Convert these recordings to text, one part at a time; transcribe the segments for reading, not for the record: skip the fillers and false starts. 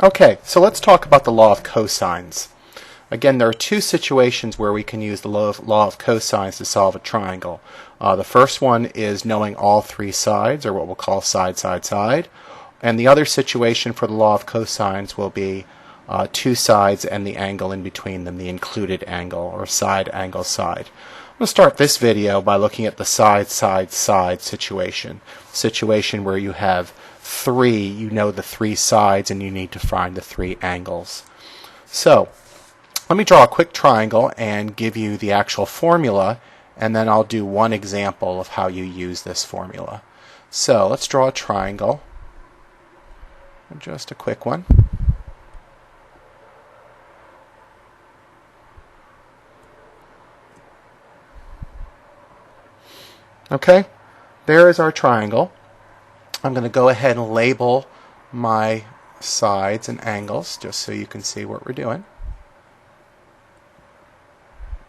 Okay, so let's talk about the law of cosines. Again, there are two situations where we can use the law of cosines to solve a triangle. The first one is knowing all three sides, or what we'll call side, side, side. And the other situation for the law of cosines will be two sides and the angle in between them, the included angle, or side, angle, side. I'm going to start this video by looking at the side, side, side situation. Situation where you have three, you know the three sides, and you need to find the three angles. So, let me draw a quick triangle and give you the actual formula, and then I'll do one example of how you use this formula. So, let's draw a triangle. Just a quick one. Okay, there is our triangle. I'm going to go ahead and label my sides and angles just so you can see what we're doing.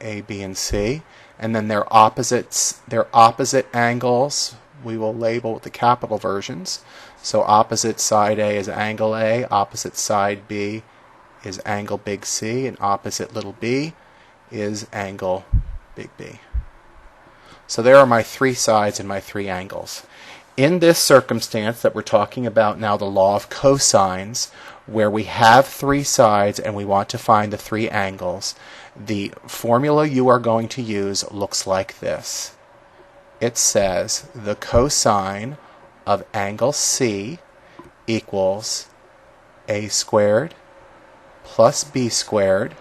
A, B, and C. And then their opposite angles we will label with the capital versions. So opposite side A is angle A, opposite side B is angle big C, and opposite little b is angle big B. So there are my three sides and my three angles. In this circumstance that we're talking about now, the law of cosines, where we have three sides and we want to find the three angles, the formula you are going to use looks like this. It says the cosine of angle C equals a squared plus b squared,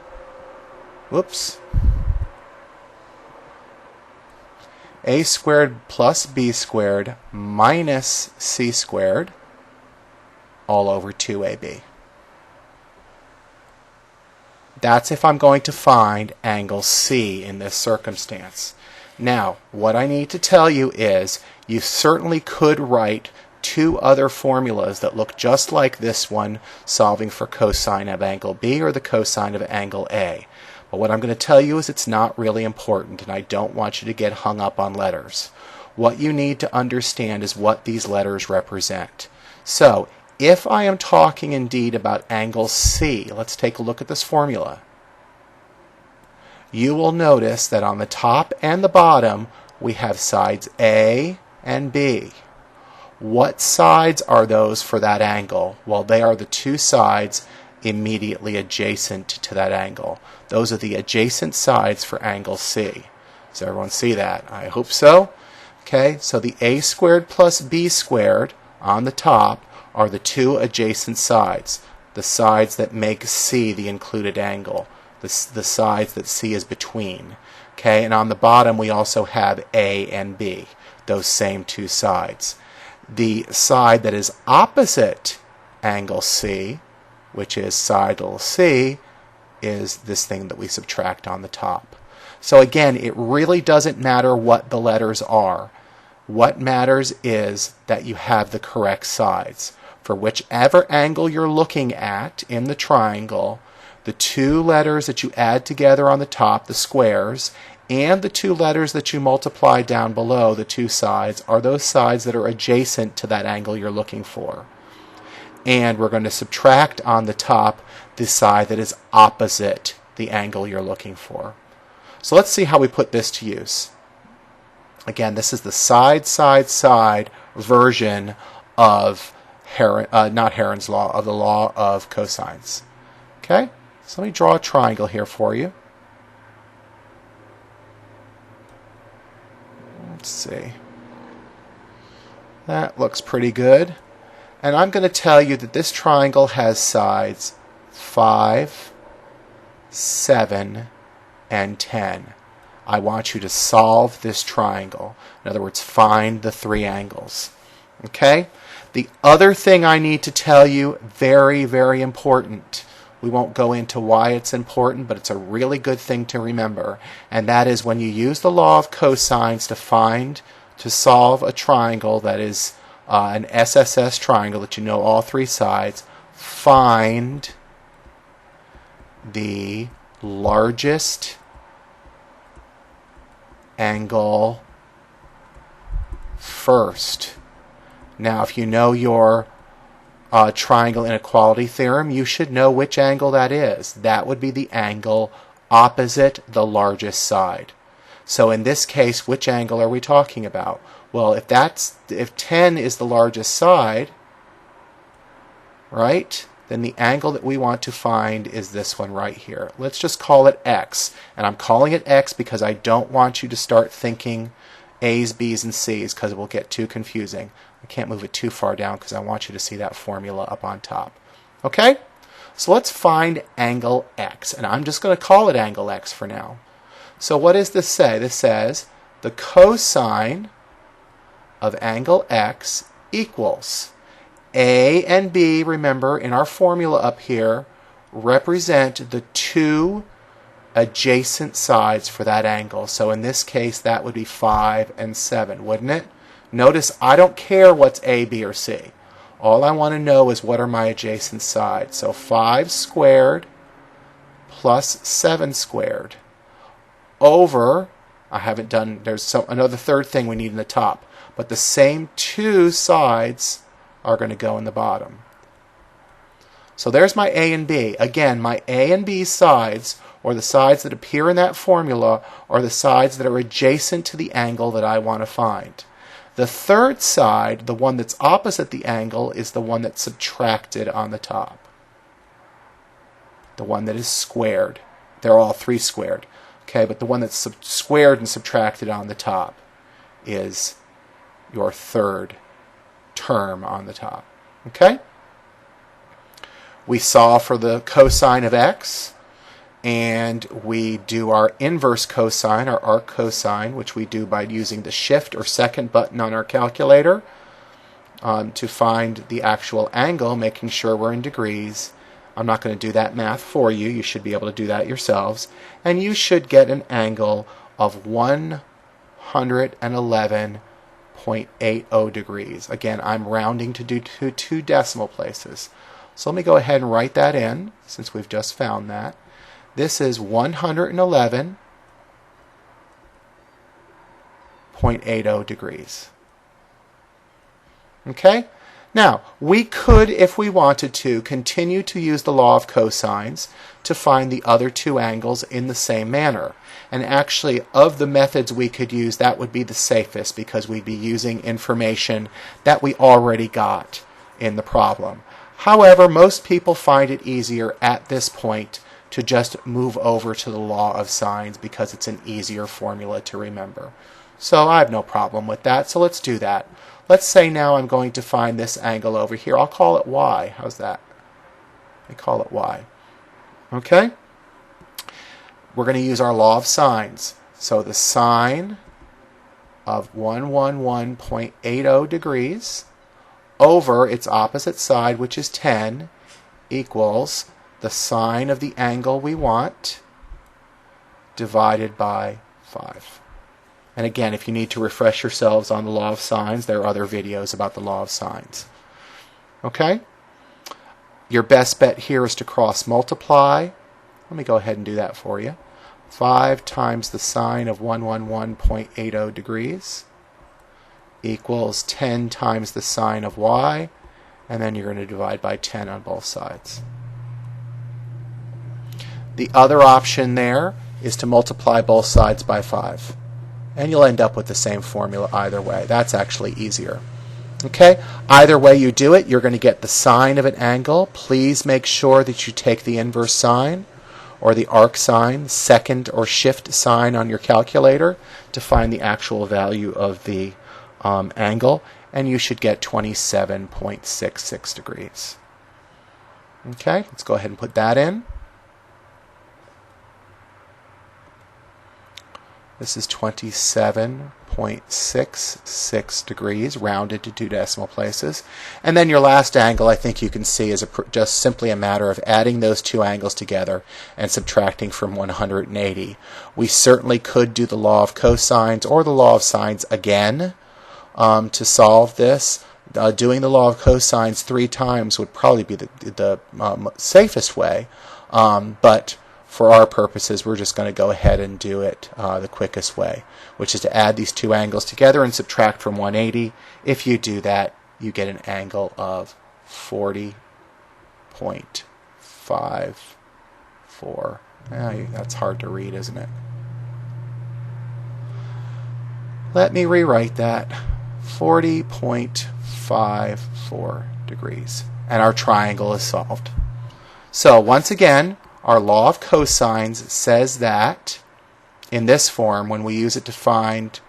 a squared plus b squared minus c squared all over 2ab. That's if I'm going to find angle C in this circumstance. Now, what I need to tell you is you certainly could write two other formulas that look just like this one, solving for cosine of angle B or the cosine of angle A. But what I'm going to tell you is it's not really important, and I don't want you to get hung up on letters. What you need to understand is what these letters represent. So, if I am talking indeed about angle C, let's take a look at this formula. You will notice that on the top and the bottom we have sides A and B. What sides are those for that angle? Well, they are the two sides immediately adjacent to that angle. Those are the adjacent sides for angle C. Does everyone see that? I hope so. Okay, so the a squared plus b squared on the top are the two adjacent sides, the sides that make C the included angle, the sides that C is between. Okay, and on the bottom we also have A and B, those same two sides. The side that is opposite angle C, which is side little c, is this thing that we subtract on the top. So again, it really doesn't matter what the letters are. What matters is that you have the correct sides. For whichever angle you're looking at in the triangle, the two letters that you add together on the top, the squares, and the two letters that you multiply down below, the two sides, are those sides that are adjacent to that angle you're looking for. And we're going to subtract on the top the side that is opposite the angle you're looking for. So let's see how we put this to use. Again, this is the side, side, side version of not Heron's law, of the law of cosines. Okay, so let me draw a triangle here for you. Let's see. That looks pretty good. And I'm going to tell you that this triangle has sides 5, 7, and 10. I want you to solve this triangle. In other words, find the three angles. Okay? The other thing I need to tell you, very, very important. We won't go into why it's important, but it's a really good thing to remember. And that is when you use the law of cosines to solve a triangle that is an SSS triangle that you know all three sides, find the largest angle first. Now, if you know your triangle inequality theorem, you should know which angle that is. That would be the angle opposite the largest side. So in this case, which angle are we talking about? Well, if 10 is the largest side, right, then the angle that we want to find is this one right here. Let's just call it x. And I'm calling it x because I don't want you to start thinking A's, B's, and C's because it will get too confusing. I can't move it too far down because I want you to see that formula up on top. Okay? So let's find angle x. And I'm just going to call it angle x for now. So what does this say? This says the cosine of angle x equals A and B, remember, in our formula up here, represent the two adjacent sides for that angle. So in this case, that would be 5 and 7, wouldn't it? Notice I don't care what's A, B, or C. All I want to know is what are my adjacent sides. So 5 squared plus 7 squared over, I haven't done, there's another third thing we need in the top, but the same two sides are going to go in the bottom. So there's my A and B. Again, my A and B sides, or the sides that appear in that formula, are the sides that are adjacent to the angle that I want to find. The third side, the one that's opposite the angle, is the one that's subtracted on the top. The one that is squared. They're all 3 squared. Okay, but the one that's squared and subtracted on the top is your third term on the top. Okay? We solve for the cosine of x, and we do our inverse cosine, our arc cosine, which we do by using the shift or second button on our calculator to find the actual angle, making sure we're in degrees. I'm not going to do that math for you. You should be able to do that yourselves. And you should get an angle of 111.80 degrees. Again, I'm rounding to do two decimal places. So let me go ahead and write that in, since we've just found that. This is 111.80 degrees. Okay? Now, we could, if we wanted to, continue to use the law of cosines to find the other two angles in the same manner. And actually, of the methods we could use, that would be the safest because we'd be using information that we already got in the problem. However, most people find it easier at this point to just move over to the law of sines because it's an easier formula to remember. So I have no problem with that, so let's do that. Let's say now I'm going to find this angle over here. I'll call it y. How's that? I call it y. Okay? We're going to use our law of sines. So the sine of 111.80 degrees over its opposite side, which is 10, equals the sine of the angle we want divided by 5. And again, if you need to refresh yourselves on the law of sines, there are other videos about the law of sines. Okay? Your best bet here is to cross multiply. Let me go ahead and do that for you. 5 times the sine of 111.80 degrees equals 10 times the sine of y, and then you're going to divide by 10 on both sides. The other option there is to multiply both sides by 5. And you'll end up with the same formula either way. That's actually easier. Okay? Either way you do it, you're going to get the sine of an angle. Please make sure that you take the inverse sine or the arc sine, second or shift sign on your calculator to find the actual value of the angle, and you should get 27.66 degrees. Okay? Let's go ahead and put that in. This is 27.66 degrees, rounded to 2 decimal places. And then your last angle, I think you can see, is just simply a matter of adding those two angles together and subtracting from 180. We certainly could do the law of cosines or the law of sines again to solve this. Doing the law of cosines 3 times would probably be the safest way, but for our purposes, we're just going to go ahead and do it the quickest way, which is to add these two angles together and subtract from 180. If you do that, you get an angle of 40.54. That's hard to read, isn't it? Let me rewrite that. 40.54 degrees. And our triangle is solved. So once again, our law of cosines says that in this form, when we use it to find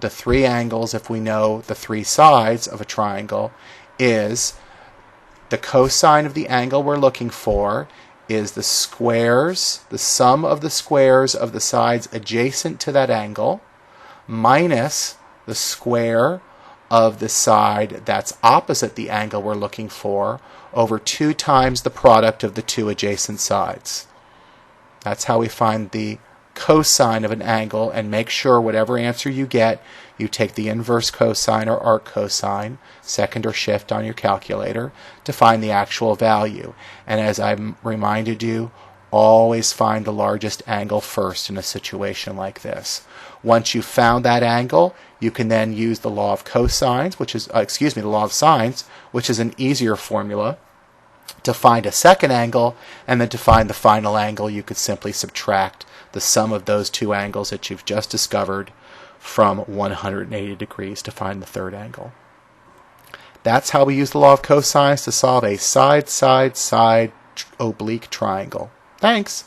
the three angles, if we know the three sides of a triangle, is the cosine of the angle we're looking for is the squares, the sum of the squares of the sides adjacent to that angle, minus the square of the side that's opposite the angle we're looking for over 2 times the product of the two adjacent sides. That's how we find the cosine of an angle, and make sure whatever answer you get, you take the inverse cosine or arc cosine, second or shift on your calculator, to find the actual value. And as I've reminded you, always find the largest angle first in a situation like this. Once you've found that angle, you can then use the law of cosines, which is, the law of sines, which is an easier formula, to find a second angle, and then to find the final angle, you could simply subtract the sum of those two angles that you've just discovered from 180 degrees to find the third angle. That's how we use the law of cosines to solve a side-side-side oblique triangle. Thanks.